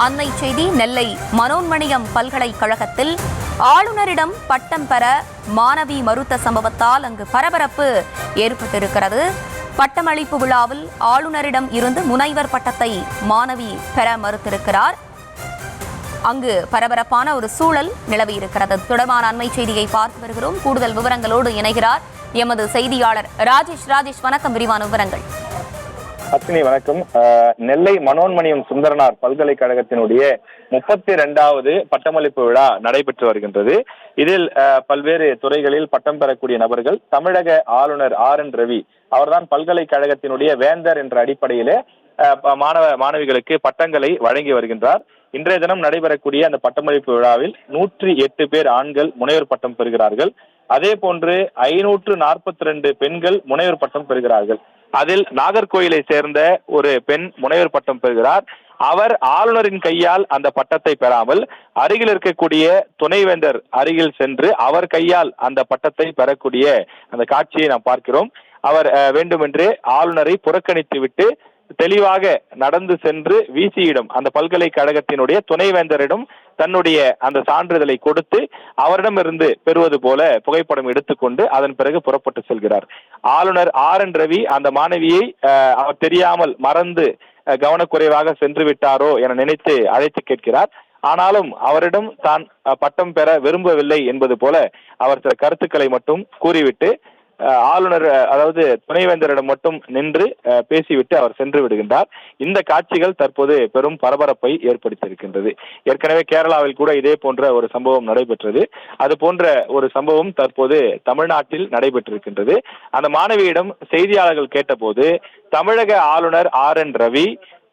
அண்மை செய்தி நெல்லை மனோன்மணியம் பல்கலைக்கழகத்தில் ஆளுநரிடம் பட்டம் பெற மாணவி மறுத்த சம்பவத்தால் அங்கு பரபரப்பு ஏற்பட்டிருக்கிறது. பட்டமளிப்பு விழாவில் ஆளுநரிடம் இருந்து முனைவர் பட்டத்தை மாணவி பெற மறுத்திருக்கிறார். அங்கு பரபரப்பான ஒரு சூழல் நிலவியிருக்கிறது. தொடர்பான அண்மை செய்தியை பார்த்து வருகிறோம். கூடுதல் விவரங்களோடு இணைகிறார் எமது செய்தியாளர் ராஜேஷ். ராஜேஷ், வணக்கம். விரிவான விவரங்கள். அஸ்வினி, வணக்கம். நெல்லை மனோன்மணியம் சுந்தரனார் பல்கலைக்கழகத்தினுடைய 32வது பட்டமளிப்பு விழா நடைபெற்று வருகின்றது. இதில் பல்வேறு துறைகளில் பட்டம் பெறக்கூடிய நபர்கள், தமிழக ஆளுநர் RN ரவி அவர்தான் பல்கலைக்கழகத்தினுடைய வேந்தர் என்ற அடிப்படையிலே மாணவிகளுக்கு பட்டங்களை வழங்கி வருகின்றார். இன்றைய தினம் நடைபெறக்கூடிய அந்த பட்டமளிப்பு விழாவில் 108 பேர் ஆண்கள் முனைவர் பட்டம் பெறுகிறார்கள். அதே போன்று 542 பெண்கள் முனைவர் பட்டம் பெறுகிறார்கள். அதில் நாகர்கோயிலை சேர்ந்த ஒரு பெண் முனைவர் பட்டம் பெறுகிறார். அவர் ஆளுநரின் கையால் அந்த பட்டத்தை பெறாமல் அருகில் இருக்கக்கூடிய துணைவேந்தர் அருகில் சென்று அவர் கையால் அந்த பட்டத்தை பெறக்கூடிய அந்த காட்சியை நாம் பார்க்கிறோம். அவர் வேண்டுமென்றே ஆளுநரை புறக்கணித்து விட்டு தெளிவாக நடந்து சென்று விசியிடம், அந்த பல்கலைக்கழகத்தினுடைய துணைவேந்தரிடம் தன்னுடைய அந்த சான்றிதழை கொடுத்து அவரிடமிருந்து பெறுவது போல புகைப்படம் எடுத்துக்கொண்டு அதன் பிறகு புறப்பட்டு செல்கிறார். ஆளுநர் RN ரவி அந்த மாணவியை அவர் தெரியாமல் மறந்து கவனக்குறைவாக சென்று விட்டாரோ என நினைத்து அழைத்து கேட்கிறார். ஆனாலும் அவரிடம் தான் பட்டம் பெற விரும்பவில்லை என்பது போல அவர் சில கருத்துக்களை மட்டும் கூறிவிட்டு ஆளுநர், அதாவது துணைவேந்தரிடம் மட்டும் நின்று பேசிவிட்டு அவர் சென்று விடுகின்றார். இந்த காட்சிகள் தற்போது பெரும் பரபரப்பை ஏற்படுத்தியிருக்கின்றது. ஏற்கனவே கேரளாவில் கூட இதே போன்ற ஒரு சம்பவம் நடைபெற்றது. அது போன்ற ஒரு சம்பவம் தற்போது தமிழ்நாட்டில் நடைபெற்றிருக்கின்றது. அந்த மாணவியிடம் செய்தியாளர்கள் கேட்டபோது தமிழக ஆளுநர் RN ரவி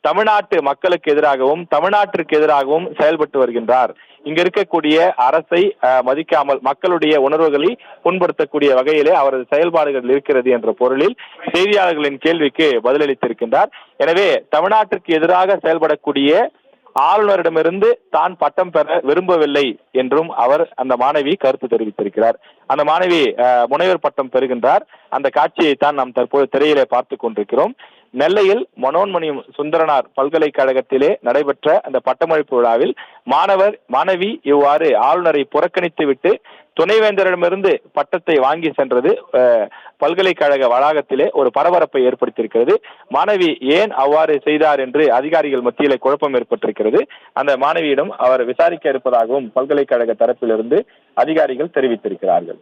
தமிழ்நாட்டு மக்களுக்கு எதிராகவும் தமிழ்நாட்டிற்கு எதிராகவும் செயல்பட்டு வருகின்றார். இங்க இருக்கக்கூடிய அரசை மதிக்காமல் மக்களுடைய உணர்வுகளை புண்படுத்தக்கூடிய வகையிலே அவரது செயல்பாடுகள் இருக்கிறது என்ற பொருளில் செய்தியாளர்களின் கேள்விக்கு பதிலளித்திருக்கின்றார். எனவே தமிழ்நாட்டிற்கு எதிராக செயல்படக்கூடிய ஆளுநரிடமிருந்து தான் பட்டம் பெற விரும்பவில்லை என்றும் அவர், அந்த மாணவி கருத்து தெரிவித்திருக்கிறார். அந்த மாணவி முனைவர் பட்டம் பெறுகின்றார். அந்த காட்சியை தான் நாம் தற்போது திரையிலே பார்த்து கொண்டிருக்கிறோம். நெல்லையில் மனோன்மணியம் சுந்தரனார் பல்கலைக்கழகத்திலே நடைபெற்ற அந்த பட்டமளிப்பு விழாவில் மாணவி இவ்வாறு ஆளுநரை புறக்கணித்து விட்டு துணைவேந்தரிடமிருந்து பட்டத்தை வாங்கி சென்றது பல்கலைக்கழக வளாகத்திலே ஒரு பரபரப்பை ஏற்படுத்தியிருக்கிறது. மாணவி ஏன் அவ்வாறு செய்தார் என்று அதிகாரிகள் மத்தியிலே குழப்பம் ஏற்பட்டிருக்கிறது. அந்த மாணவியிடம் அவர் விசாரிக்க இருப்பதாகவும் பல்கலைக்கழக தரப்பிலிருந்து அதிகாரிகள் தெரிவித்திருக்கிறார்கள்.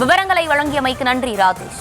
விவரங்களை வழங்கியமைக்கு நன்றி ராஜேஷ்.